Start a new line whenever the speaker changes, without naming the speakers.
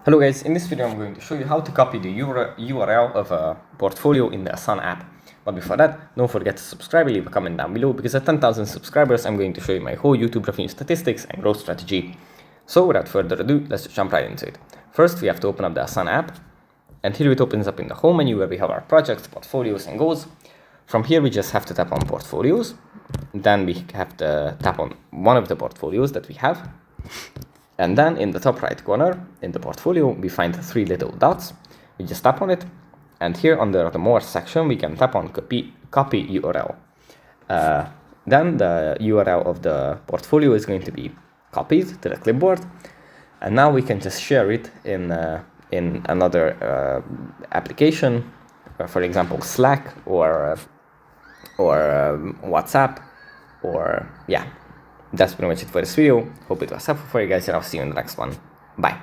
Hello guys, in this video I'm going to show you how to copy the URL of a portfolio in the Asana app. But before that, don't forget to subscribe and leave a comment down below, because at 10,000 subscribers I'm going to show you my whole YouTube revenue statistics and growth strategy. So without further ado, let's just jump right into it. First we have to open up the Asana app, and here it opens up in the home menu where we have our projects, portfolios and goals. From here we just have to tap on portfolios, then we have to tap on one of the portfolios that we have. And then in the top right corner, in the portfolio, we find three little dots. We just tap on it. And here under the more section, we can tap on copy URL. Then the URL of the portfolio is going to be copied to the clipboard. And now we can just share it in another application, for example, Slack or WhatsApp, or yeah. That's pretty much it for this video. Hope it was helpful for you guys, and I'll see you in the next one. Bye.